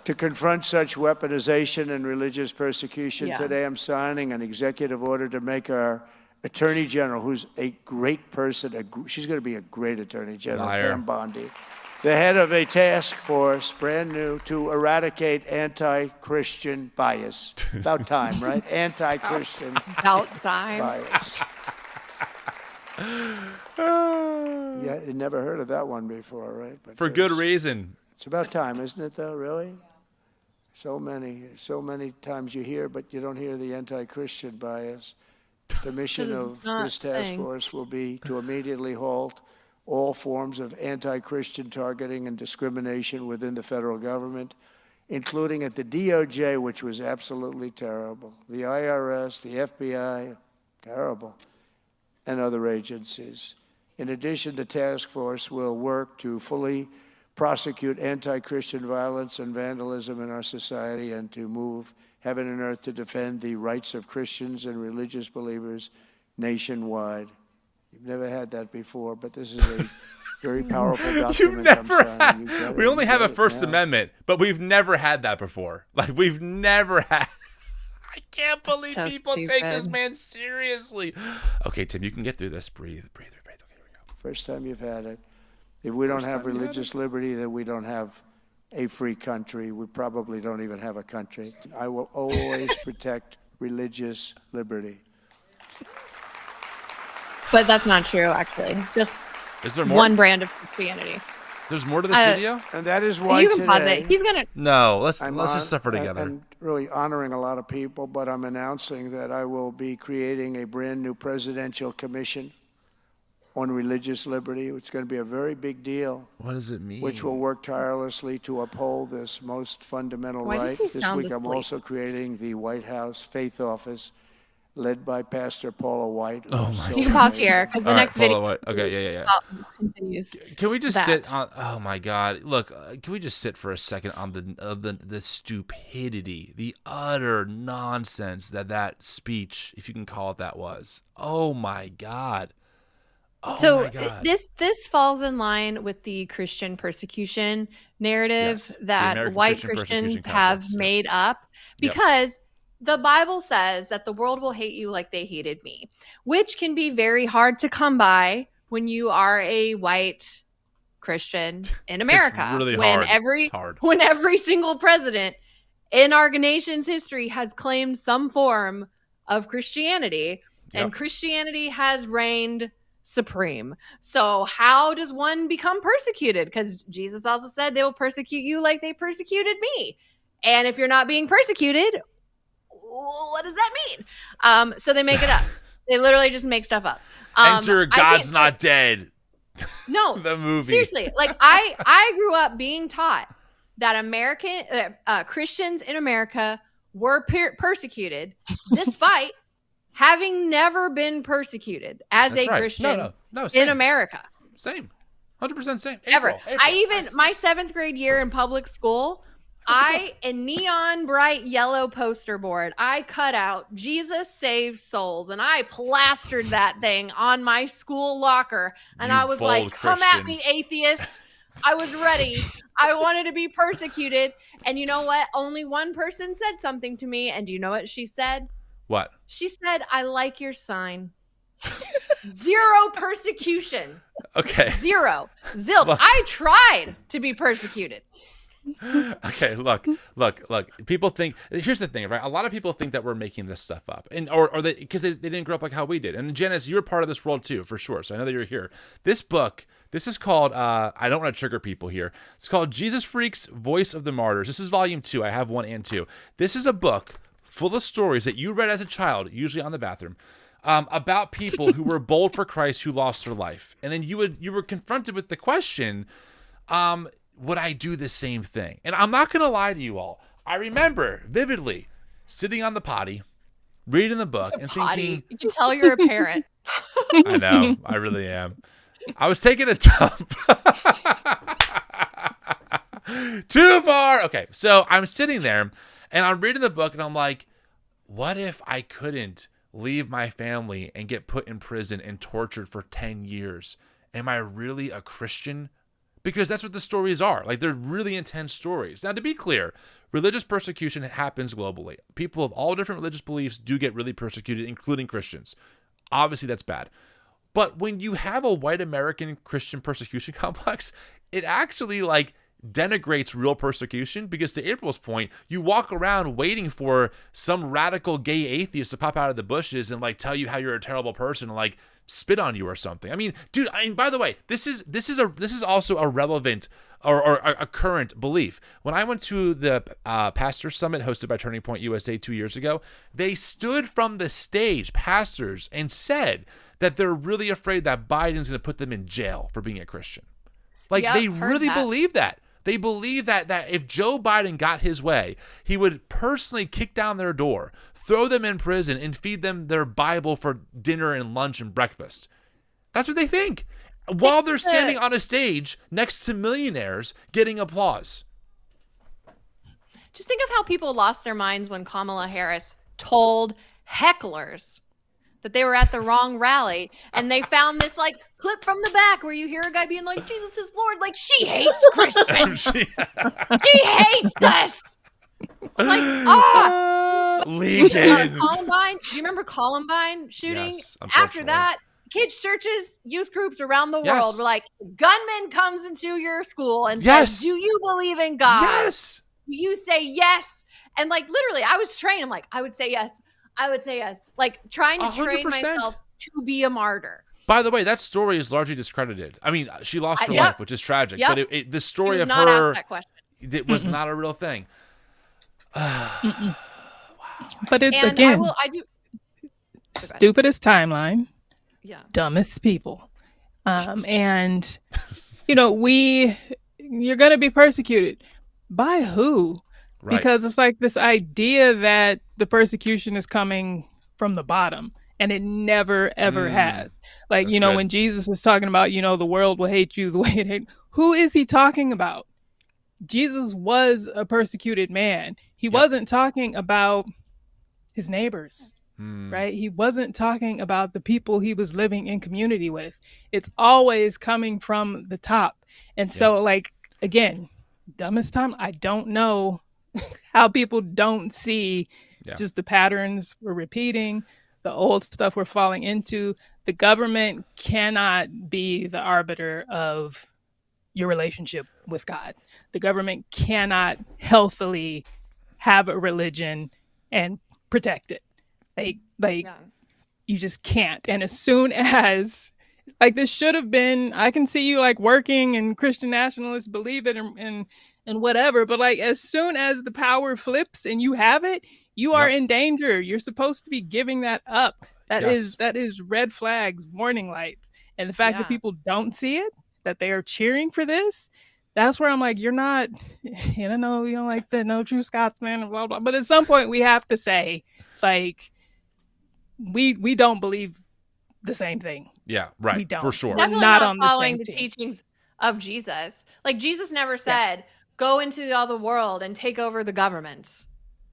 To confront such weaponization and religious persecution, today I'm signing an executive order to make our Attorney General, who's a great person, she's going to be a great Attorney General, Pam Bondi, the head of a task force, brand new, to eradicate anti-Christian bias. About time, right? Anti-Christian bias. Yeah, you never heard of that one before, right? But for good reason. It's about time, isn't it, though, really? So many times you hear, but you don't hear the anti-Christian bias. The mission of this task force will be to immediately halt all forms of anti-Christian targeting and discrimination within the federal government, including at the DOJ, which was absolutely terrible, the IRS, the FBI, terrible, and other agencies. In addition, the task force will work to fully prosecute anti-Christian violence and vandalism in our society and to move heaven and earth to defend the rights of Christians and religious believers nationwide. You've never had that before, but this is a very powerful document. You've never had. We only have a First Amendment, but we've never had that before. Like, we've never had. I can't believe people take this man seriously. Okay, Tim, you can get through this. Breathe. Okay, here we go. First time you've had it. If we don't have religious liberty, then we don't have a free country. We probably don't even have a country. I will always protect religious liberty. But that's not true, actually. Just is there more? One brand of Christianity. There's more to this video? And that is why you can pause it. He's going to... No, let's just suffer together. I'm really honoring a lot of people, but I'm announcing that I will be creating a brand new presidential commission on religious liberty. It's going to be a very big deal. What does it mean? Which will work tirelessly to uphold this most fundamental right. This week I'm also creating the White House Faith Office, led by Pastor Paula White. Oh my! You can pause here because the next video. White. Okay, yeah. Continues. Can we just sit on? Oh my God! Look, can we just sit for a second on the stupidity, the utter nonsense that speech, if you can call it that, was? Oh my God! So this falls in line with the Christian persecution narrative that white Christians have made up, because the Bible says that the world will hate you like they hated me, which can be very hard to come by when you are a white Christian in America. It's really hard. When every single president in our nation's history has claimed some form of Christianity, and Christianity has reigned supreme. So how does one become persecuted? Because Jesus also said they will persecute you like they persecuted me. And if you're not being persecuted, what does that mean? So they make it up. They literally just make stuff up. Enter God's Not Dead. No, the movie. Seriously, like I grew up being taught that American Christians in America were persecuted despite having never been persecuted as a Christian in America. Same. 100% same. Ever. My 7th grade year in public school, in neon bright yellow poster board, I cut out Jesus Saves Souls, and I plastered that thing on my school locker. And I was like, come at me, atheists. I was ready. I wanted to be persecuted. And you know what? Only one person said something to me. And do you know what she said? What? She said, I like your sign. Zero persecution. Okay. Zero. Zilch. Look. I tried to be persecuted. Okay, look. People think, here's the thing, right? A lot of people think that we're making this stuff up, or because they didn't grow up like how we did. And Janice, you're part of this world too, for sure. So I know that you're here. This book, this is called, I don't want to trigger people here. It's called Jesus Freaks, Voice of the Martyrs. This is volume 2. I have 1 and 2. This is a book full of stories that you read as a child, usually on the bathroom, about people who were bold for Christ, who lost their life. And then you were confronted with the question, would I do the same thing? And I'm not going to lie to you all. I remember vividly sitting on the potty, reading the book, and thinking... You can tell you're a parent. I know. I really am. I was taking a dump. Too far. Okay, so I'm sitting there, and I'm reading the book, and I'm like, what if I couldn't leave my family and get put in prison and tortured for 10 years? Am I really a Christian? because that's what the stories are. Like, they're really intense stories. Now, to be clear, religious persecution happens globally. People of all different religious beliefs do get really persecuted, including Christians. Obviously, that's bad. But when you have a white American Christian persecution complex, it actually like denigrates real persecution, because to April's point, you walk around waiting for some radical gay atheist to pop out of the bushes and like tell you how you're a terrible person and like spit on you or something. I mean, dude, by the way, this is also a relevant or a current belief. When I went to the pastor summit hosted by Turning Point USA 2 years ago, they stood from the stage, pastors, and said that they're really afraid that Biden's going to put them in jail for being a Christian. Like, they really believe that. They believe that if Joe Biden got his way, he would personally kick down their door, throw them in prison, and feed them their Bible for dinner and lunch and breakfast. That's what they think, while they're standing on a stage next to millionaires getting applause. Just think of how people lost their minds when Kamala Harris told hecklers that they were at the wrong rally, and they found this like clip from the back where you hear a guy being like, Jesus is Lord. Like, she hates Christians. She hates us. Like, Legend. Columbine. Do you remember Columbine shooting? Yes, after that, kids' churches, youth groups around the world were like, gunman comes into your school and says, do you believe in God? Yes. Do you say yes? And like, literally, I was trained. I'm like, I would say yes. I would say yes. Like, trying to train 100%. myself to be a martyr. By the way, that story is largely discredited. I mean, she lost her life, which is tragic. Yep. But the story of not her, asked that question. It was not a real thing. Wow. But it's, And again, I do. stupidest timeline, dumbest people. And, you know, you're going to be persecuted. By who? Right. Because it's like this idea that the persecution is coming from the bottom, and it never, ever has. Like, that's good. When Jesus is talking about, the world will hate you the way it hates, who is he talking about? Jesus was a persecuted man. He wasn't talking about his neighbors, right? He wasn't talking about the people he was living in community with. It's always coming from the top. And so, like, again, dumbest time, I don't know how people don't see just the patterns we're repeating, the old stuff we're falling into. The government cannot be the arbiter of your relationship with God. The government cannot healthily have a religion and protect it. You just can't. And as soon as, like, this should have been, I can see you like working and Christian nationalists believe it and whatever, but like, as soon as the power flips and you have it, you are in danger. You're supposed to be giving that up. That is red flags, warning lights. And the fact that people don't see it, that they are cheering for this, that's where I'm like, you're not, you don't like the no true Scotsman and blah, blah. But at some point we have to say, like, we don't believe the same thing. Yeah, right. We don't. For sure. Definitely not not on following the the teachings of Jesus. Like, Jesus never said, go into all the world and take over the government.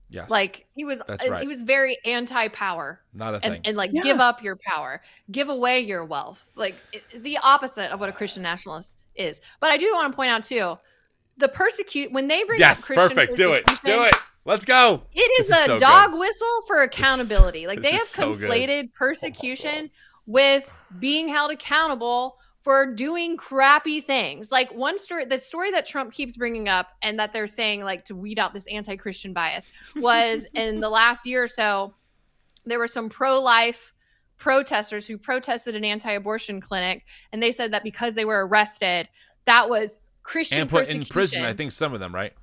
Yes. Like, he was very anti-power. Not a thing. And like, give up your power, give away your wealth. Like, the opposite of what a Christian nationalist is. But I do want to point out too, when they bring up Christian perfect. Do it. Let's go. It is a dog whistle for accountability. Like, they have conflated persecution with being held accountable for doing crappy things. Like, one story, the story that Trump keeps bringing up and that they're saying, like, to weed out this anti-Christian bias, was in the last year or so, there were some pro-life protesters who protested an anti-abortion clinic, and they said that because they were arrested, that was Christian and put persecution. In prison, I think some of them, right?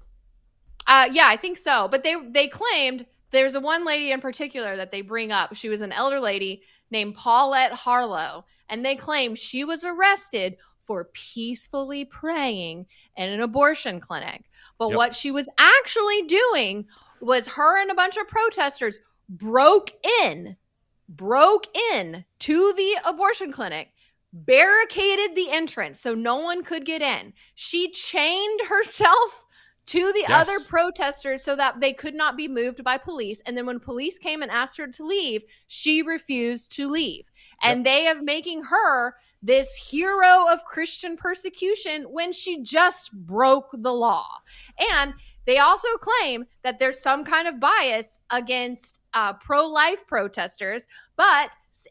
Yeah, I think so. But they claimed, there's one lady in particular that they bring up. She was an elder lady named Paulette Harlow, and they claim she was arrested for peacefully praying in an abortion clinic. But what she was actually doing was, her and a bunch of protesters broke in to the abortion clinic, barricaded the entrance so no one could get in. She chained herself to the other protesters so that they could not be moved by police. And then when police came and asked her to leave, she refused to leave. And they have making her this hero of Christian persecution when she just broke the law. And they also claim that there's some kind of bias against pro-life protesters, but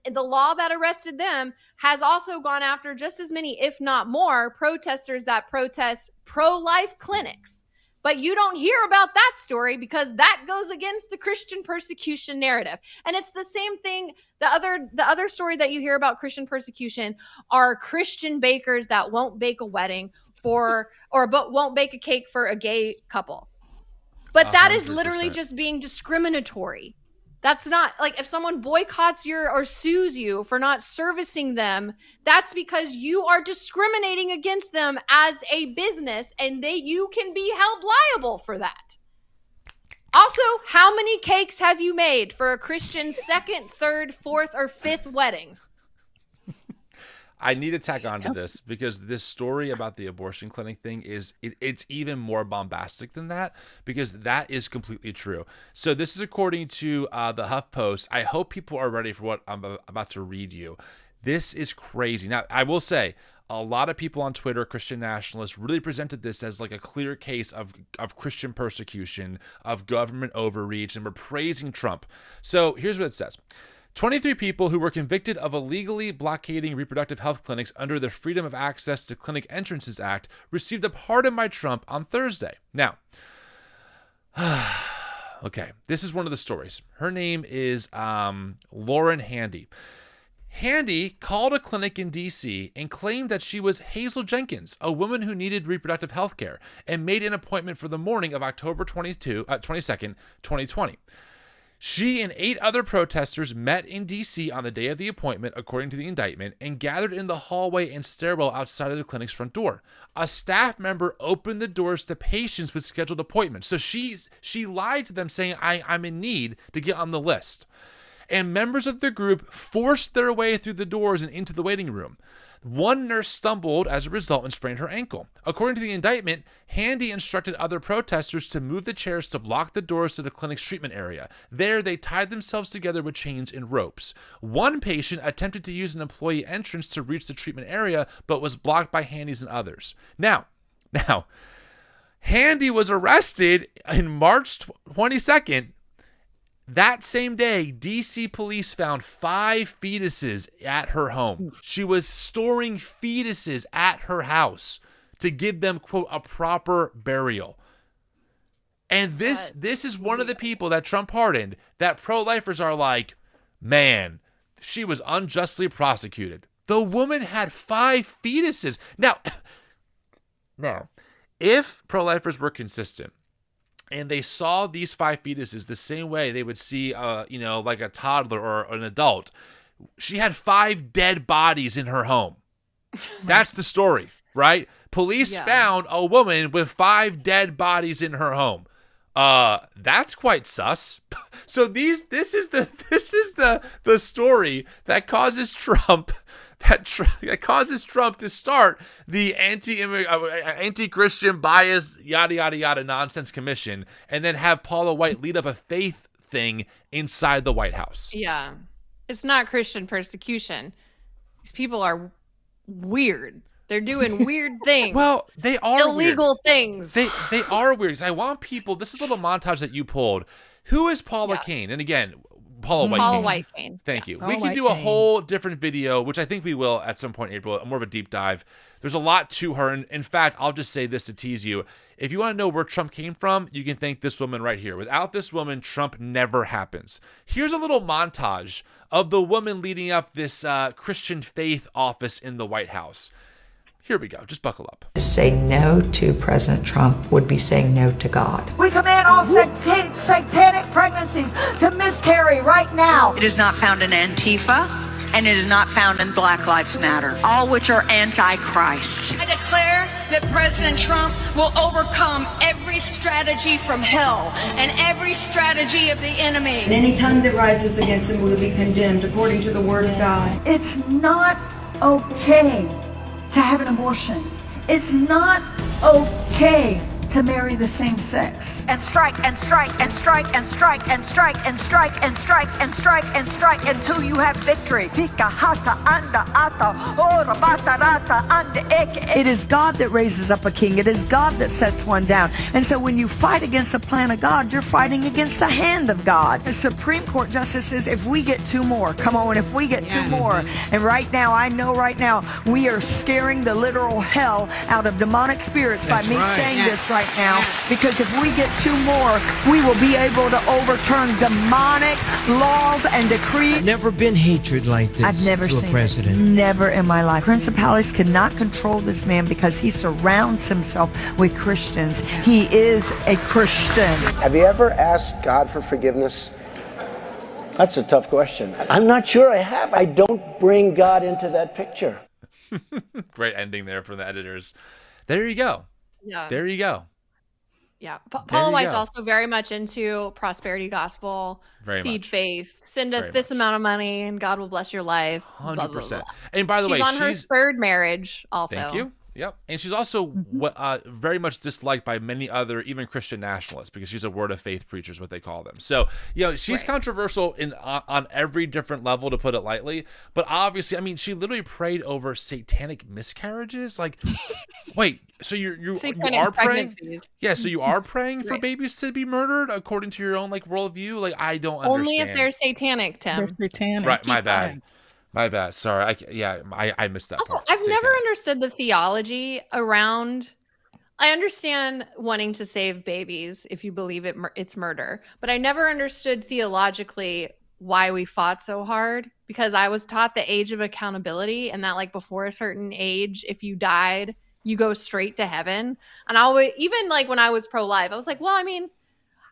the law that arrested them has also gone after just as many, if not more, protesters that protest pro-life clinics. But you don't hear about that story because that goes against the Christian persecution narrative. And it's the same thing. The other story that you hear about Christian persecution are Christian bakers that won't bake a wedding but won't bake a cake for a gay couple. But that is literally just being discriminatory. That's not like if someone boycotts or sues you for not servicing them, that's because you are discriminating against them as a business and you can be held liable for that. Also, how many cakes have you made for a Christian second, third, fourth, or fifth wedding? I need to tack onto this because this story about the abortion clinic thing it's even more bombastic than that because that is completely true. So this is according to the HuffPost. I hope people are ready for what I'm about to read you. This is crazy. Now, I will say a lot of people on Twitter, Christian Nationalists, really presented this as like a clear case of Christian persecution, of government overreach, and we're praising Trump. So here's what it says. 23 people who were convicted of illegally blockading reproductive health clinics under the Freedom of Access to Clinic Entrances Act received a pardon by Trump on Thursday. Now, okay, this is one of the stories. Her name is Lauren Handy. Handy called a clinic in D.C. and claimed that she was Hazel Jenkins, a woman who needed reproductive health care, and made an appointment for the morning of October 22nd, 2020. She and 8 other protesters met in D.C. on the day of the appointment, according to the indictment, and gathered in the hallway and stairwell outside of the clinic's front door. A staff member opened the doors to patients with scheduled appointments. So she lied to them, saying, I'm in need to get on the list. And members of the group forced their way through the doors and into the waiting room. One nurse stumbled as a result and sprained her ankle. According to the indictment, Handy instructed other protesters to move the chairs to block the doors to the clinic's treatment area. There, they tied themselves together with chains and ropes. One patient attempted to use an employee entrance to reach the treatment area, but was blocked by Handy's and others. Now, Handy was arrested on March 22nd. That same day, D.C. police found 5 fetuses at her home. She was storing fetuses at her house to give them, quote, a proper burial. And this is one of the people that Trump pardoned that pro-lifers are like, man, she was unjustly prosecuted. The woman had 5 fetuses. Now, if pro-lifers were consistent, and they saw these 5 fetuses the same way they would see, like a toddler or an adult. She had 5 dead bodies in her home. That's the story, right? Police found a woman with 5 dead bodies in her home. That's quite sus. So this is the story that causes Trump. That causes Trump to start the anti-Christian bias, yada, yada, yada nonsense commission, and then have Paula White lead up a faith thing inside the White House. Yeah. It's not Christian persecution. These people are weird. They're doing weird things. Well, they are illegal weird. things. They are weird. I want people, this is a little montage that you pulled. Who is Paula White? And again, Paula White-cain. Thank you. We can do a whole different video, which I think we will at some point, April, more of a deep dive. There's a lot to her. And in fact, I'll just say this to tease you. If you want to know where Trump came from, you can thank this woman right here. Without this woman, Trump never happens. Here's a little montage of the woman leading up this Christian faith office in the White House. Here we go. Just buckle up. To say no to President Trump would be saying no to God. We command all satanic pregnancies to miscarry right now. It is not found in Antifa, and it is not found in Black Lives Matter, all which are anti-Christ. I declare that President Trump will overcome every strategy from hell and every strategy of the enemy. And any tongue that rises against him will be condemned according to the word of God. It's not okay to have an abortion. It's not okay to marry the same sex. And strike and strike and strike and strike and strike and strike and strike and strike and strike until you have victory. It is God that raises up a king. It is God that sets one down. And so when you fight against the plan of God, you're fighting against the hand of God. The Supreme Court justice says, if we get two more, come on, if we get two more. And right now, I know right now, we are scaring the literal hell out of demonic spirits by me saying this right now. Because if we get two more, we will be able to overturn demonic laws and decrees. Never been hatred like this. I've never seen a president. Never in my life. Principalities cannot control this man because he surrounds himself with Christians. He is a Christian. Have you ever asked God for forgiveness? That's a tough question. I'm not sure I have. I don't bring God into that picture. Great ending there from the editors. There you go. Yeah. There you go. Yeah. Paula White's also very much into prosperity gospel, seed faith. Send us this amount of money and God will bless your life. 100%. Blah, blah, blah. And by the way, she's on her third marriage also. Thank you. Yep. And she's also very much disliked by many other, even Christian nationalists, because she's a word of faith preacher is what they call them. So, she's controversial on every different level, to put it lightly. But obviously, I mean, she literally prayed over satanic miscarriages. Like, wait, so you are praying? Yeah, so you are praying for babies to be murdered according to your own worldview? Like, I don't understand. Only if they're satanic, Tim. They're satanic. Right, my bad. My bad. Sorry. I missed that Also, part. I've never understood the theology around. I understand wanting to save babies if you believe it's murder, but I never understood theologically why we fought so hard, because I was taught the age of accountability and that before a certain age, if you died, you go straight to heaven. And I always, even when I was pro-life, I was like, well, I mean,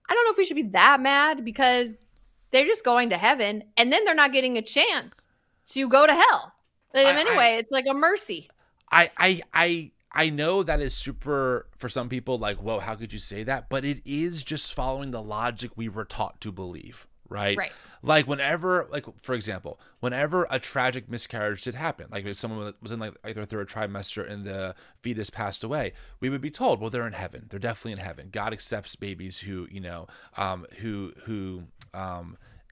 I don't know if we should be that mad because they're just going to heaven and then they're not getting a chance to go to hell. Anyway, it's like a mercy. I know that is super for some people, whoa, how could you say that? But it is just following the logic we were taught to believe, right? Right. For example, whenever a tragic miscarriage did happen, if someone was in their third trimester and the fetus passed away, we would be told, well, they're in heaven. They're definitely in heaven. God accepts babies who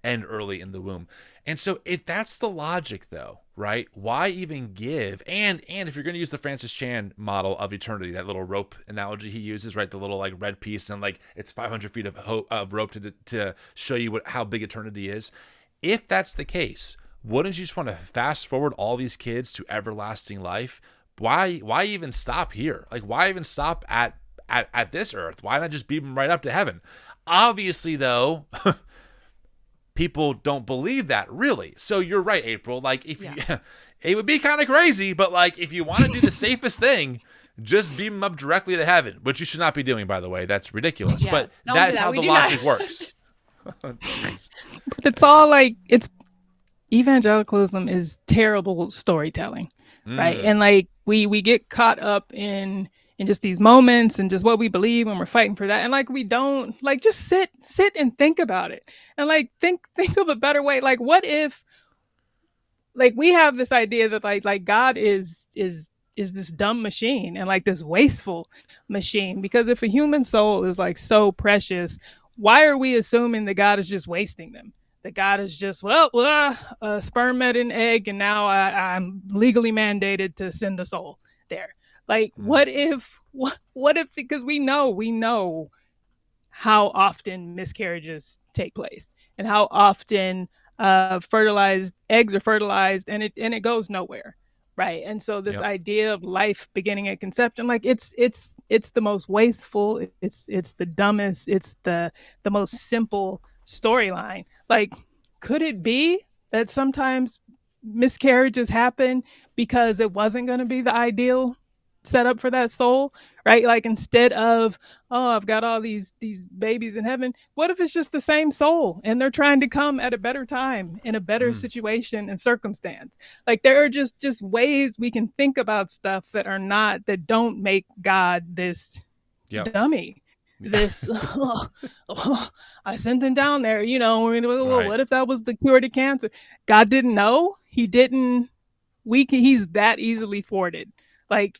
end early in the womb. And so if that's the logic, though, right, why even give? And if you're going to use the Francis Chan model of eternity, that little rope analogy he uses, right, the little red piece, and it's 500 feet of rope to show you how big eternity is. If that's the case, wouldn't you just want to fast forward all these kids to everlasting life? Why even stop here? Why even stop at this earth? Why not just beam them right up to heaven? Obviously, though, people don't believe that, really. So you're right, April. It would be kind of crazy, but if you want to do the safest thing, just beam them up directly to heaven, which you should not be doing, by the way. That's ridiculous. Yeah, but that's how the logic works. But it's all evangelicalism is terrible storytelling, right? And we get caught up in just these moments and just what we believe when we're fighting for that. And we don't just sit and think about it. And think of a better way. What if we have this idea that God is this dumb machine and this wasteful machine, because if a human soul is so precious, why are we assuming that God is just wasting them? That God is just, sperm met an egg and now I'm legally mandated to send a soul there. What if, because we know how often miscarriages take place and how often fertilized eggs are fertilized and it goes nowhere. Right. And so this idea of life beginning at conception, it's the most wasteful, it's the dumbest, it's the most simple storyline. Could it be that sometimes miscarriages happen because it wasn't going to be the ideal set up for that soul, right? Instead of, oh, I've got all these babies in heaven, what if it's just the same soul and they're trying to come at a better time in a better situation and circumstance? There are just ways we can think about stuff that don't make God this dummy. This I sent him down there, what if that was the cure to cancer? God didn't know. He's that easily thwarted. I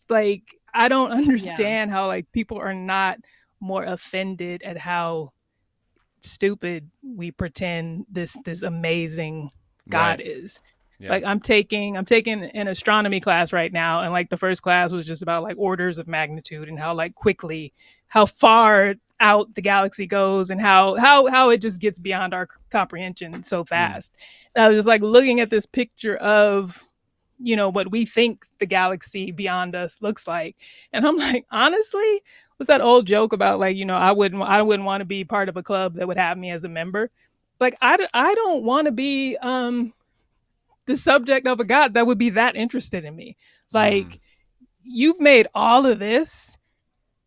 don't understand how people are not more offended at how stupid we pretend this amazing God is. Yeah. Like I'm taking an astronomy class right now, and like the first class was just about like orders of magnitude and how like quickly, how far out the galaxy goes, and how it just gets beyond our comprehension so fast. And I was just like looking at this picture of, you know, what we think the galaxy beyond us looks like, and I'm like, honestly, what's that old joke about, like, you know, I wouldn't want to be part of a club that would have me as a member. Like I don't want to be the subject of a God that would be that interested in me. Like, you've made all of this,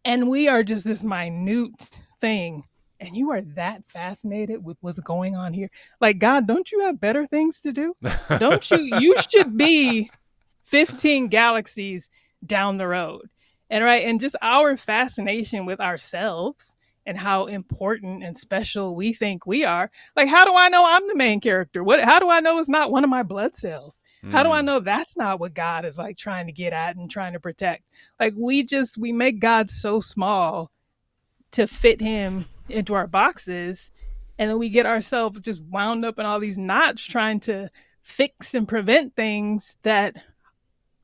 and we are just this minute thing, and you are that fascinated with what's going on here. Like, God, don't you have better things to do? Don't you? You should be 15 galaxies down the road. And just our fascination with ourselves and how important and special we think we are. Like, how do I know I'm the main character? How do I know it's not one of my blood cells? How do I know that's not what God is like trying to get at and trying to protect? Like, we make God so small to fit him into our boxes. And then we get ourselves just wound up in all these knots trying to fix and prevent things that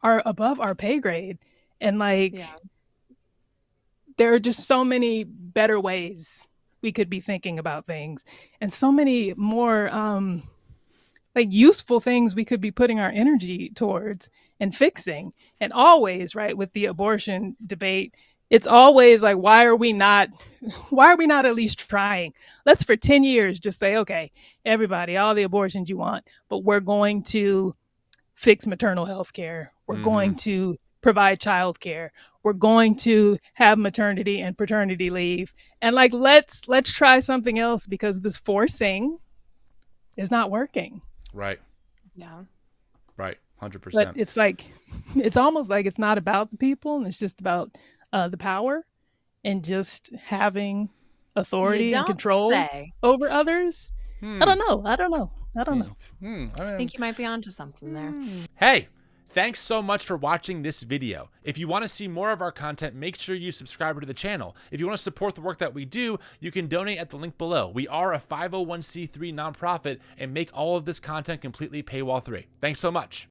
are above our pay grade. And like, there are just so many better ways we could be thinking about things, and so many more like useful things we could be putting our energy towards and fixing. And always, right, with the abortion debate, it's always like, why are we not at least trying? Let's for 10 years just say, okay, everybody, all the abortions you want, but we're going to fix maternal health care. We're going to provide child care. We're going to have maternity and paternity leave. And like, let's try something else, because this forcing is not working. Right. Yeah. Right. 100%. But it's like, it's almost like it's not about the people, and it's just about the power and just having authority and control over others. I don't know. I think you might be onto something there. Hey, thanks so much for watching this video. If you want to see more of our content, make sure you subscribe to the channel. If you want to support the work that we do, you can donate at the link below. We are a 501c3 nonprofit and make all of this content completely paywall free. Thanks so much.